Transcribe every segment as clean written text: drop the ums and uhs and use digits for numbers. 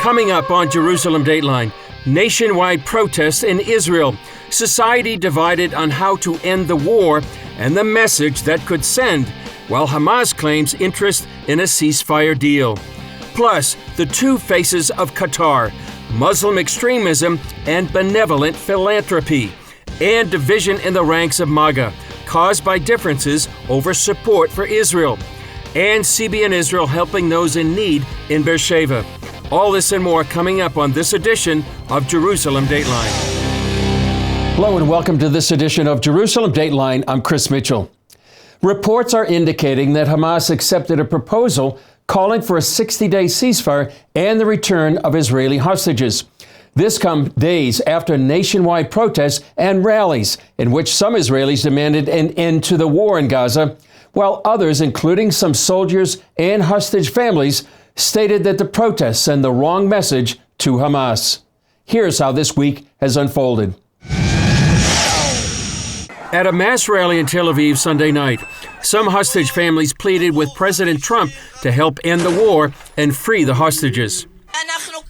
Coming up on Jerusalem Dateline, nationwide protests in Israel, society divided on how to end the war, and the message that could send, while Hamas claims interest in a ceasefire deal. Plus, the two faces of Qatar, Muslim extremism and benevolent philanthropy, and division in the ranks of MAGA, caused by differences over support for Israel, and CBN Israel helping those in need in Beersheba. All this and more coming up on this edition of Jerusalem Dateline. Hello and welcome to this edition of Jerusalem Dateline. I'm Chris Mitchell. Reports are indicating that Hamas accepted a proposal calling for a 60-day ceasefire and the return of Israeli hostages. This comes days after nationwide protests and rallies in which some Israelis demanded an end to the war in Gaza, while others, including some soldiers and hostage families, stated that the protests send the wrong message to Hamas. Here's how this week has unfolded. At a mass rally in Tel Aviv Sunday night, some hostage families pleaded with President Trump to help end the war and free the hostages.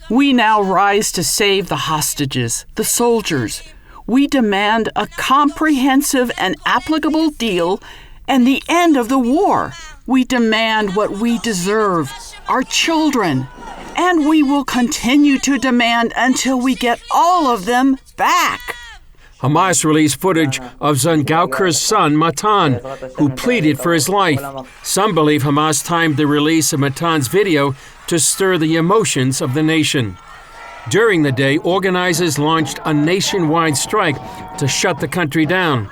We now rise to save the hostages, the soldiers. We demand a comprehensive and applicable deal and the end of the war. We demand what we deserve, our children, and we will continue to demand until we get all of them back. Hamas released footage of Zangauker's son, Matan, who pleaded for his life. Some believe Hamas timed the release of Matan's video to stir the emotions of the nation. During the day, organizers launched a nationwide strike to shut the country down.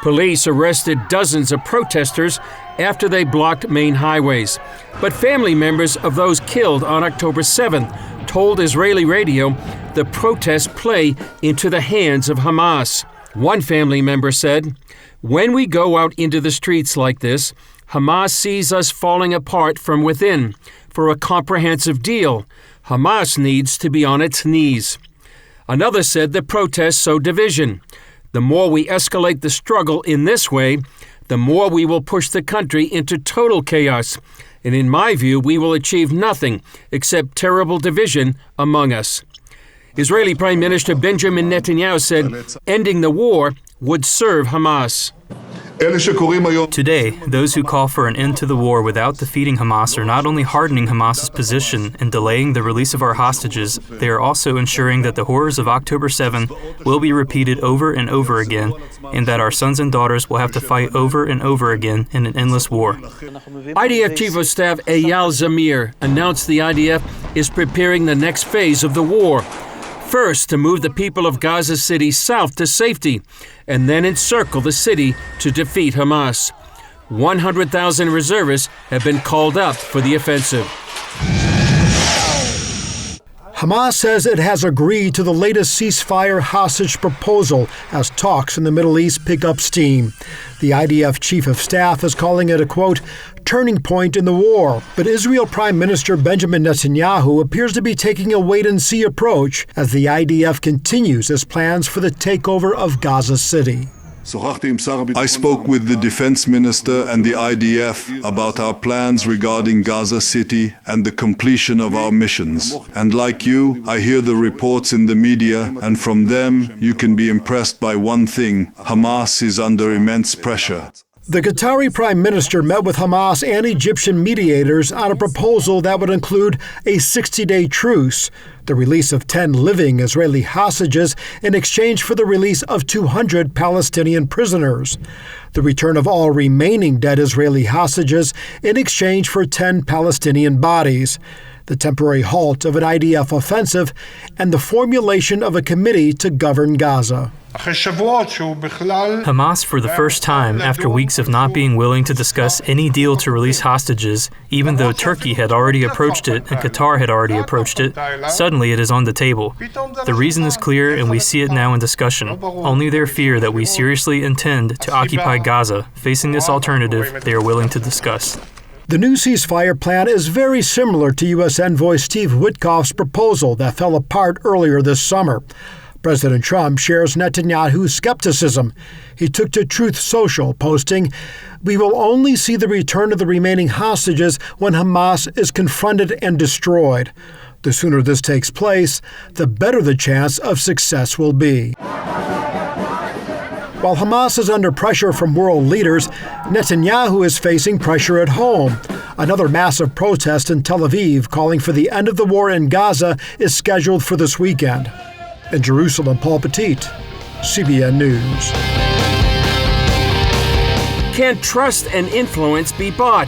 Police arrested dozens of protesters after they blocked main highways. But family members of those killed on October 7th told Israeli radio the protests play into the hands of Hamas. One family member said, "When we go out into the streets like this, Hamas sees us falling apart from within. For a comprehensive deal, Hamas needs to be on its knees." Another said the protests sow division. The more we escalate the struggle in this way, the more we will push the country into total chaos. And in my view, we will achieve nothing except terrible division among us. Israeli Prime Minister Benjamin Netanyahu said ending the war would serve Hamas. Today, those who call for an end to the war without defeating Hamas are not only hardening Hamas's position and delaying the release of our hostages, they are also ensuring that the horrors of October 7 will be repeated over and over again, and that our sons and daughters will have to fight over and over again in an endless war. IDF Chief of Staff Eyal Zamir announced the IDF is preparing the next phase of the war. First, to move the people of Gaza City south to safety, and then encircle the city to defeat Hamas. 100,000 reservists have been called up for the offensive. Hamas says it has agreed to the latest ceasefire hostage proposal as talks in the Middle East pick up steam. The IDF Chief of Staff is calling it a, quote, turning point in the war. But Israel Prime Minister Benjamin Netanyahu appears to be taking a wait-and-see approach as the IDF continues its plans for the takeover of Gaza City. I spoke with the defense minister and the IDF about our plans regarding Gaza City and the completion of our missions. And like you, I hear the reports in the media, and from them you can be impressed by one thing: Hamas is under immense pressure. The Qatari Prime Minister met with Hamas and Egyptian mediators on a proposal that would include a 60-day truce, the release of 10 living Israeli hostages in exchange for the release of 200 Palestinian prisoners, the return of all remaining dead Israeli hostages in exchange for 10 Palestinian bodies, the temporary halt of an IDF offensive, and the formulation of a committee to govern Gaza. Hamas, for the first time, after weeks of not being willing to discuss any deal to release hostages, even though Turkey had already approached it and Qatar had already approached it, suddenly it is on the table. The reason is clear and we see it now in discussion. Only their fear that we seriously intend to occupy Gaza, facing this alternative, they are willing to discuss. The new ceasefire plan is very similar to U.S. Envoy Steve Witkoff's proposal that fell apart earlier this summer. President Trump shares Netanyahu's skepticism. He took to Truth Social, posting, "We will only see the return of the remaining hostages when Hamas is confronted and destroyed." The sooner this takes place, the better the chance of success will be. While Hamas is under pressure from world leaders, Netanyahu is facing pressure at home. Another massive protest in Tel Aviv calling for the end of the war in Gaza is scheduled for this weekend. In Jerusalem, Paul Petit, CBN News. Can trust and influence be bought?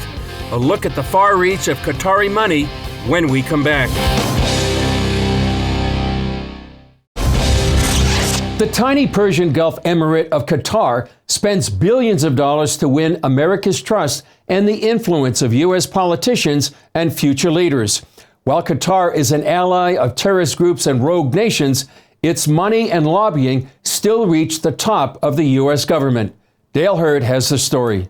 A look at the far reach of Qatari money when we come back. The tiny Persian Gulf Emirate of Qatar spends billions of dollars to win America's trust and the influence of U.S. politicians and future leaders. While Qatar is an ally of terrorist groups and rogue nations, its money and lobbying still reach the top of the U.S. government. Dale Hurd has the story.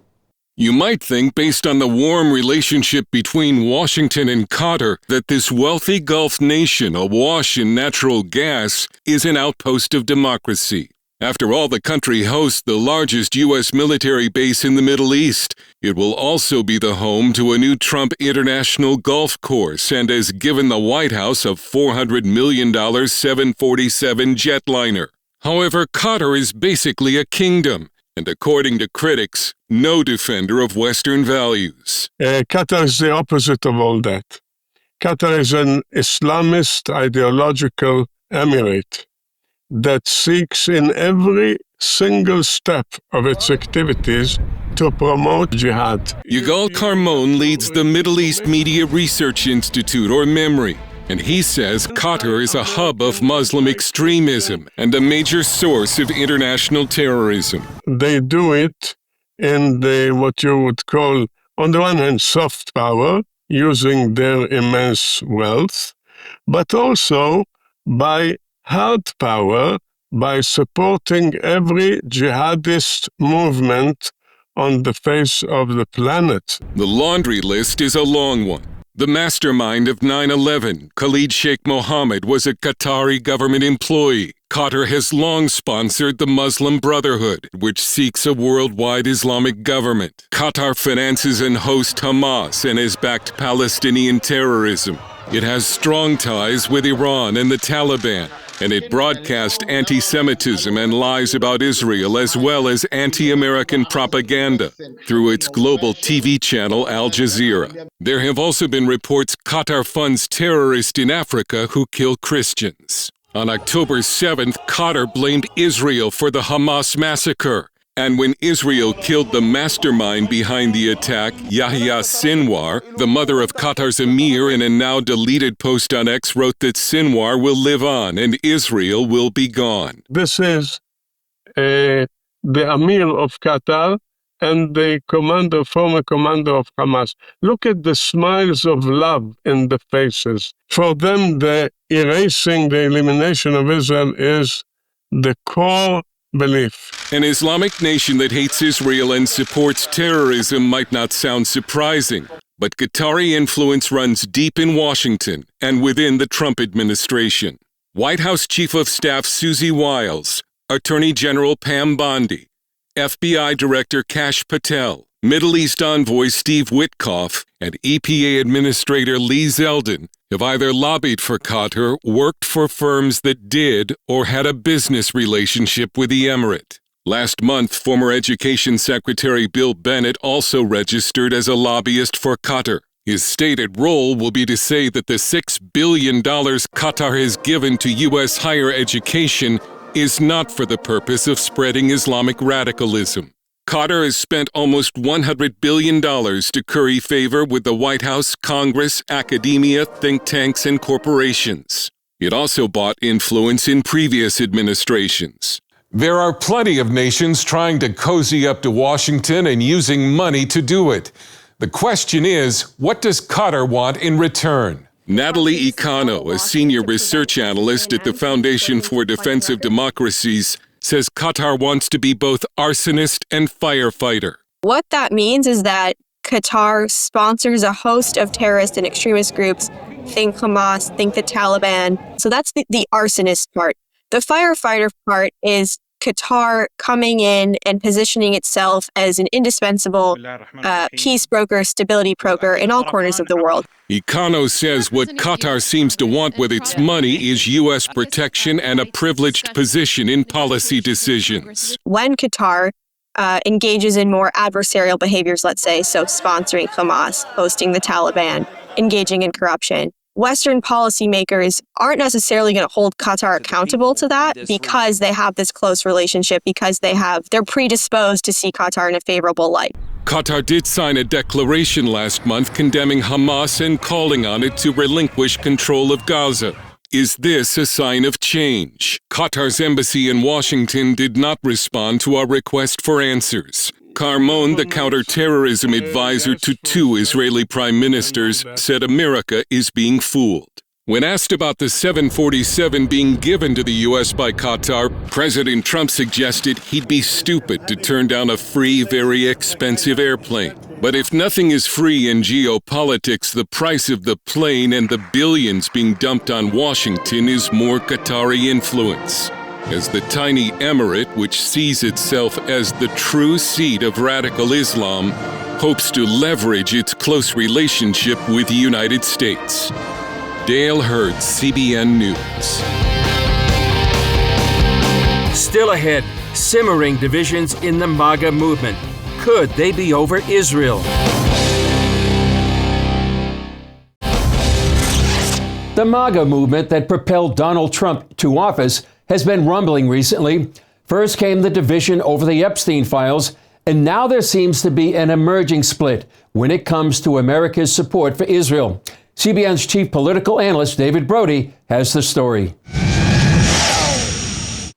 You might think, based on the warm relationship between Washington and Qatar, that this wealthy Gulf nation, awash in natural gas, is an outpost of democracy. After all, the country hosts the largest U.S. military base in the Middle East. It will also be the home to a new Trump International Golf Course and has given the White House a $400 million 747 jetliner. However, Qatar is basically a kingdom, and according to critics, no defender of Western values. Qatar is the opposite of all that. Qatar is an Islamist ideological emirate that seeks in every single step of its activities to promote jihad. Yigal Carmon leads the Middle East Media Research Institute, or MEMRI, and he says Qatar is a hub of Muslim extremism and a major source of international terrorism. They do it in what you would call, on the one hand, soft power, using their immense wealth, but also by hard power, by supporting every jihadist movement on the face of the planet. The laundry list is a long one. The mastermind of 9/11, Khalid Sheikh Mohammed, was a Qatari government employee. Qatar has long sponsored the Muslim Brotherhood, which seeks a worldwide Islamic government. Qatar finances and hosts Hamas and has backed Palestinian terrorism. It has strong ties with Iran and the Taliban, and it broadcasts anti-Semitism and lies about Israel as well as anti-American propaganda through its global TV channel Al Jazeera. There have also been reports Qatar funds terrorists in Africa who kill Christians. On October 7th, Qatar blamed Israel for the Hamas massacre. And when Israel killed the mastermind behind the attack, Yahya Sinwar, the mother of Qatar's emir, in a now deleted post on X, wrote that Sinwar will live on and Israel will be gone. This is the emir of Qatar and the former commander of Hamas. Look at the smiles of love in the faces. For them, the elimination of Israel is the core belief. An Islamic nation that hates Israel and supports terrorism might not sound surprising, but Qatari influence runs deep in Washington and within the Trump administration. White House Chief of Staff Susie Wiles, Attorney General Pam Bondi, FBI Director Kash Patel, Middle East Envoy Steve Witkoff, and EPA Administrator Lee Zeldin have either lobbied for Qatar, worked for firms that did, or had a business relationship with the emirate. Last month, former Education Secretary Bill Bennett also registered as a lobbyist for Qatar. His stated role will be to say that the $6 billion Qatar has given to U.S. higher education is not for the purpose of spreading Islamic radicalism. Qatar has spent almost $100 billion to curry favor with the White House, Congress, academia, think tanks, and corporations. It also bought influence in previous administrations. There are plenty of nations trying to cozy up to Washington and using money to do it. The question is, what does Qatar want in return? Natalie Icano, a senior research analyst at the Foundation for Defense of Democracies, says Qatar wants to be both arsonist and firefighter. What that means is that Qatar sponsors a host of terrorist and extremist groups. Think Hamas, think the Taliban. So that's the arsonist part. The firefighter part is Qatar coming in and positioning itself as an indispensable peace broker, stability broker in all corners of the world. Econo says what Qatar seems to want with its money is U.S. protection and a privileged position in policy decisions. When Qatar engages in more adversarial behaviors, let's say, so sponsoring Hamas, hosting the Taliban, engaging in corruption, Western policymakers aren't necessarily going to hold Qatar accountable to that because they have this close relationship, because they're predisposed to see Qatar in a favorable light. Qatar did sign a declaration last month condemning Hamas and calling on it to relinquish control of Gaza. Is this a sign of change? Qatar's embassy in Washington did not respond to our request for answers. Carmon, the counterterrorism advisor to 2 Israeli prime ministers, said America is being fooled. When asked about the 747 being given to the U.S. by Qatar, President Trump suggested he'd be stupid to turn down a free, very expensive airplane. But if nothing is free in geopolitics, the price of the plane and the billions being dumped on Washington is more Qatari influence. As the tiny emirate, which sees itself as the true seat of radical Islam, hopes to leverage its close relationship with the United States. Dale Hurd, CBN News. Still ahead, simmering divisions in the MAGA movement. Could they be over Israel? The MAGA movement that propelled Donald Trump to office has been rumbling recently. First came the division over the Epstein files, and now there seems to be an emerging split when it comes to America's support for Israel. CBN's chief political analyst, David Brody, has the story.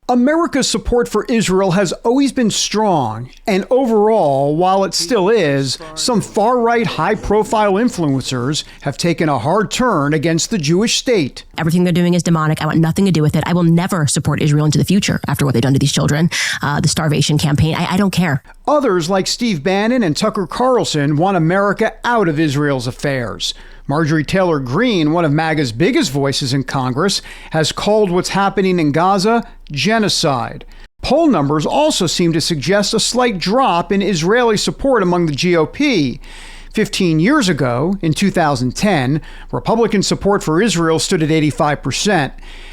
America's support for Israel has always been strong, and overall, while it still is, some far-right high-profile influencers have taken a hard turn against the Jewish state. Everything they're doing is demonic. I want nothing to do with it. I will never support Israel into the future after what they've done to these children, the starvation campaign. I don't care. Others, like Steve Bannon and Tucker Carlson, want America out of Israel's affairs. Marjorie Taylor Greene, one of MAGA's biggest voices in Congress, has called what's happening in Gaza genocide. Poll numbers also seem to suggest a slight drop in Israeli support among the GOP. 15 years ago, in 2010, Republican support for Israel stood at 85%.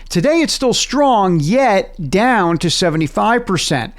Today it's still strong, yet down to 75%.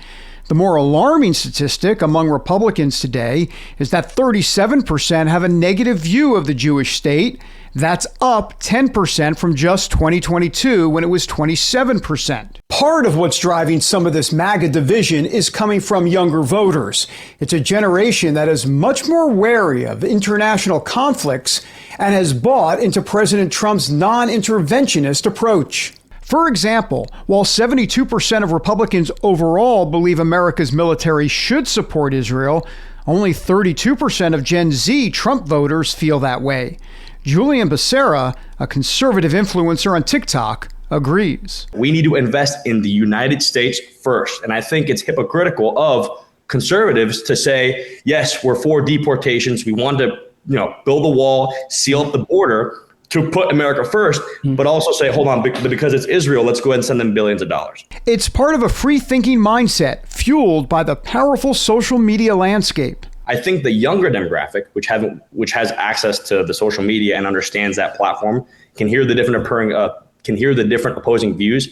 The more alarming statistic among Republicans today is that 37% have a negative view of the Jewish state. That's up 10% from just 2022, when it was 27%. Part of what's driving some of this MAGA division is coming from younger voters. It's a generation that is much more wary of international conflicts and has bought into President Trump's non-interventionist approach. For example, while 72% of Republicans overall believe America's military should support Israel, only 32% of Gen Z Trump voters feel that way. Julian Becerra, a conservative influencer on TikTok, agrees. We need to invest in the United States first. And I think it's hypocritical of conservatives to say, yes, we're for deportations. We want to, build a wall, seal up the border, to put America first, but also say, hold on, because it's Israel, let's go ahead and send them billions of dollars. It's part of a free-thinking mindset fueled by the powerful social media landscape. I think the younger demographic, which has access to the social media and understands that platform, can hear the different opposing views,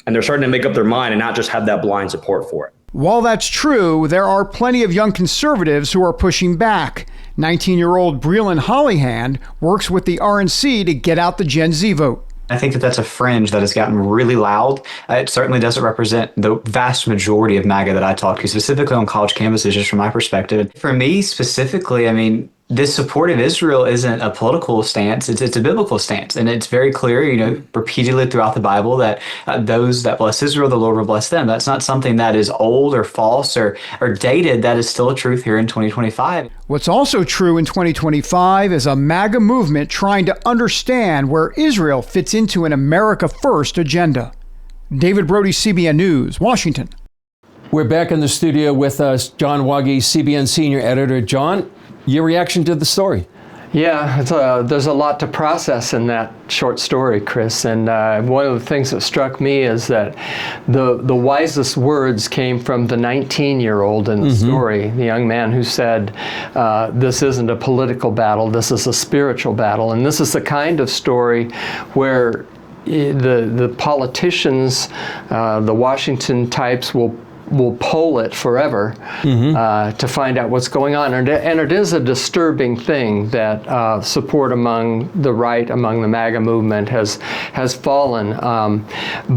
and they're starting to make up their mind and not just have that blind support for it. While that's true, there are plenty of young conservatives who are pushing back. 19-year-old Breland Hollyhand works with the RNC to get out the Gen Z vote. I think that's a fringe that has gotten really loud. It certainly doesn't represent the vast majority of MAGA that I talk to, specifically on college campuses, just from my perspective. For me specifically, this support of Israel isn't a political stance, it's a biblical stance. And it's very clear, repeatedly throughout the Bible that those that bless Israel, the Lord will bless them. That's not something that is old or false or dated. That is still a truth here in 2025. What's also true in 2025 is a MAGA movement trying to understand where Israel fits into an America First agenda. David Brody, CBN News, Washington. We're back in the studio with John Wagee, CBN senior editor. John, your reaction to the story? Yeah, there's a lot to process in that short story, Chris. And one of the things that struck me is that the wisest words came from the 19-year-old in the story, the young man who said, this isn't a political battle, this is a spiritual battle. And this is the kind of story where the politicians, the Washington types will poll it forever to find out what's going on. And it is a disturbing thing that support among the right, among the MAGA movement has fallen.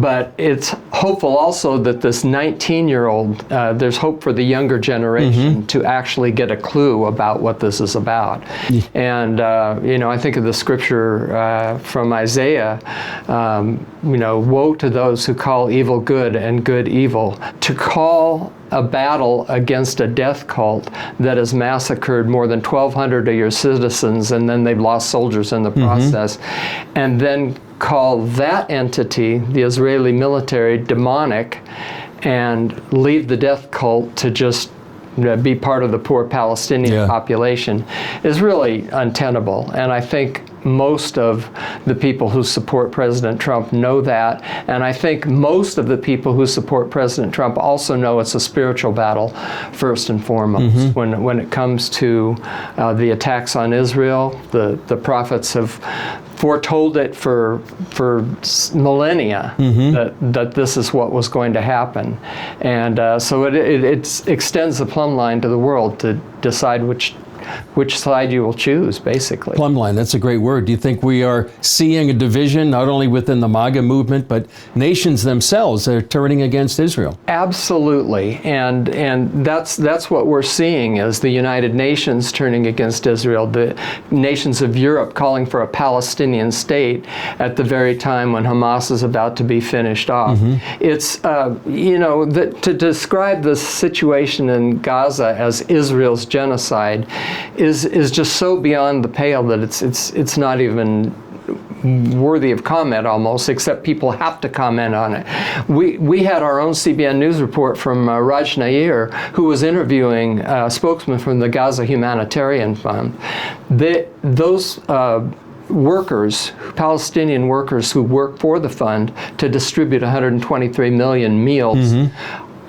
But it's hopeful also that this 19-year-old, there's hope for the younger generation to actually get a clue about what this is about. And, I think of the scripture from Isaiah, woe to those who call evil good and good evil. To call a battle against a death cult that has massacred more than 1,200 of your citizens, and then they've lost soldiers in the process, and then call that entity, the Israeli military, demonic, and leave the death cult to just be part of the poor Palestinian population is really untenable. And I think most of the people who support President Trump know that, and I think most of the people who support President Trump also know it's a spiritual battle first and foremost. When it comes to the attacks on Israel, the prophets have foretold it for millennia that this is what was going to happen, and so it extends the plumb line to the world to decide which side you will choose, basically. Plumb line, that's a great word. Do you think we are seeing a division not only within the MAGA movement, but nations themselves are turning against Israel? Absolutely, and that's what we're seeing is the United Nations turning against Israel, the nations of Europe calling for a Palestinian state at the very time when Hamas is about to be finished off. It's, to describe the situation in Gaza as Israel's genocide is just so beyond the pale that it's not even worthy of comment almost, except people have to comment on it. We had our own CBN News report from Raj Nair, who was interviewing a spokesman from the Gaza Humanitarian Fund. Those workers, Palestinian workers who work for the fund to distribute 123 million meals,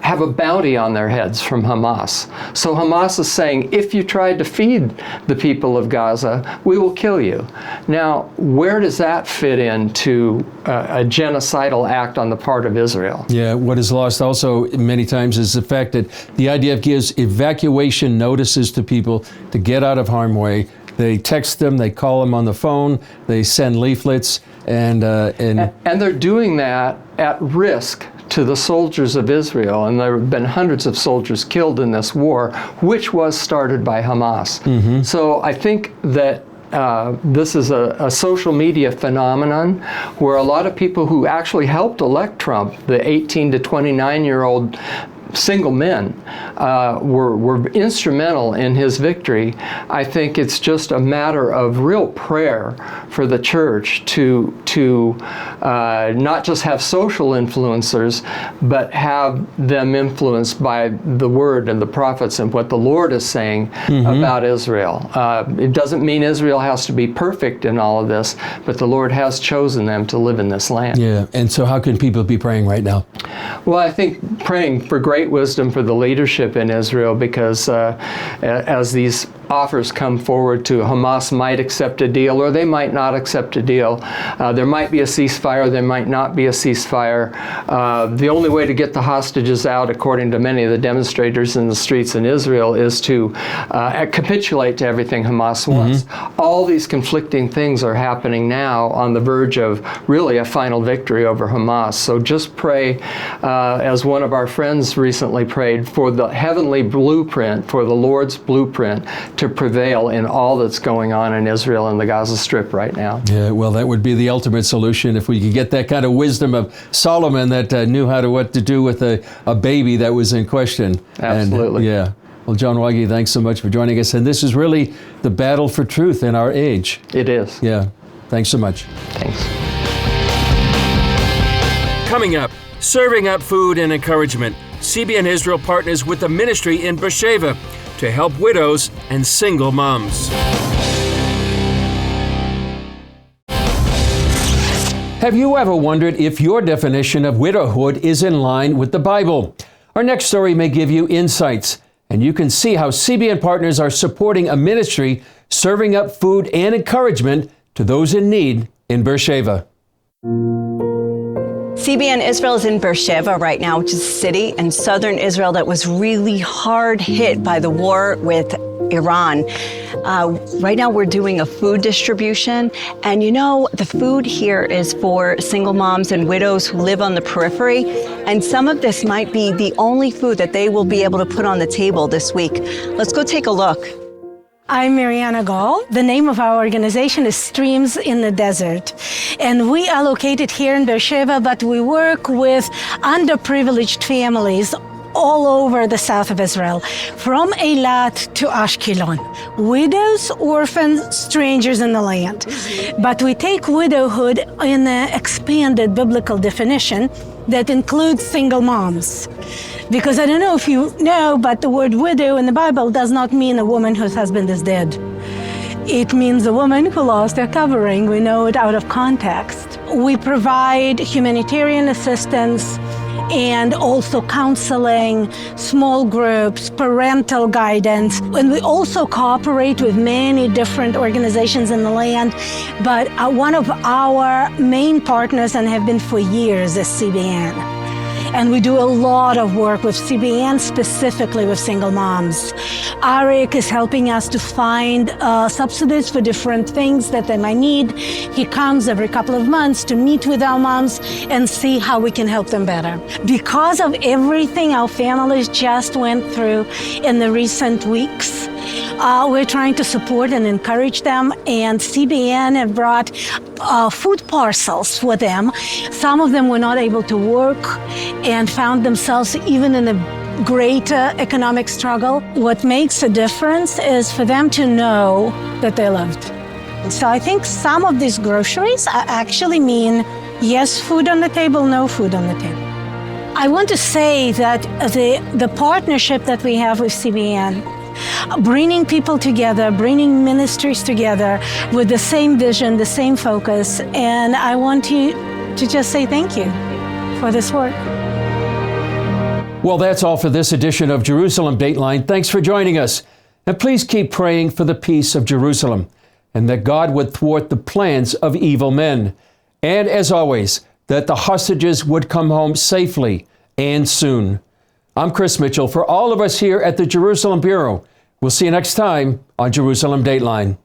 have a bounty on their heads from Hamas. So Hamas is saying, if you tried to feed the people of Gaza, we will kill you. Now, where does that fit into a genocidal act on the part of Israel? Yeah, what is lost also many times is the fact that the IDF gives evacuation notices to people to get out of harm's way. They text them, they call them on the phone, they send leaflets, and they're doing that at risk to the soldiers of Israel, and there have been hundreds of soldiers killed in this war, which was started by Hamas. So I think that this is a social media phenomenon where a lot of people who actually helped elect Trump, the 18 to 29-year-old single men, were instrumental in his victory. I think it's just a matter of real prayer for the church to not just have social influencers, but have them influenced by the word and the prophets and what the Lord is saying about Israel. It doesn't mean Israel has to be perfect in all of this, but the Lord has chosen them to live in this land. Yeah, and so how can people be praying right now? Well, I think praying for great wisdom for the leadership in Israel, because as these offers come forward to Hamas might accept a deal or they might not accept a deal. There might be a ceasefire, there might not be a ceasefire. The only way to get the hostages out, according to many of the demonstrators in the streets in Israel, is to capitulate to everything Hamas wants. All these conflicting things are happening now on the verge of really a final victory over Hamas. So just pray, as one of our friends recently prayed, for the heavenly blueprint, for the Lord's blueprint to prevail in all that's going on in Israel and the Gaza Strip right now. Yeah, well, that would be the ultimate solution if we could get that kind of wisdom of Solomon that knew what to do with a baby that was in question. Absolutely. And, yeah. Well, John Wage, thanks so much for joining us. And this is really the battle for truth in our age. It is. Yeah. Thanks so much. Thanks. Coming up, serving up food and encouragement. CBN Israel partners with the ministry in Beersheba to help widows and single moms. Have you ever wondered if your definition of widowhood is in line with the Bible? Our next story may give you insights, and you can see how CBN partners are supporting a ministry serving up food and encouragement to those in need in Beersheba. CBN Israel is in Beersheba right now, which is a city in southern Israel that was really hard hit by the war with Iran. Right now we're doing a food distribution, and you know, the food here is for single moms and widows who live on the periphery, and some of this might be the only food that they will be able to put on the table this week. Let's go take a look. I'm Mariana Gall. The name of our organization is Streams in the Desert. And we are located here in Beersheba, but we work with underprivileged families all over the south of Israel, from Eilat to Ashkelon. Widows, orphans, strangers in the land. But we take widowhood in an expanded biblical definition that includes single moms. Because I don't know if you know, but the word widow in the Bible does not mean a woman whose husband is dead. It means a woman who lost her covering. We know it out of context. We provide humanitarian assistance and also counseling, small groups, parental guidance. And we also cooperate with many different organizations in the land. But one of our main partners, and have been for years, is CBN. And we do a lot of work with CBN, specifically with single moms. Arik is helping us to find subsidies for different things that they might need. He comes every couple of months to meet with our moms and see how we can help them better. Because of everything our families just went through in the recent weeks, we're trying to support and encourage them, and CBN have brought food parcels for them. Some of them were not able to work and found themselves even in a greater economic struggle. What makes a difference is for them to know that they're loved. So I think some of these groceries actually mean yes, food on the table, no food on the table. I want to say that the partnership that we have with CBN, bringing people together, bringing ministries together with the same vision, the same focus. And I want to just say thank you for this work. Well, that's all for this edition of Jerusalem Dateline. Thanks for joining us. And please keep praying for the peace of Jerusalem and that God would thwart the plans of evil men. And as always, that the hostages would come home safely and soon. I'm Chris Mitchell. For all of us here at the Jerusalem Bureau, we'll see you next time on Jerusalem Dateline.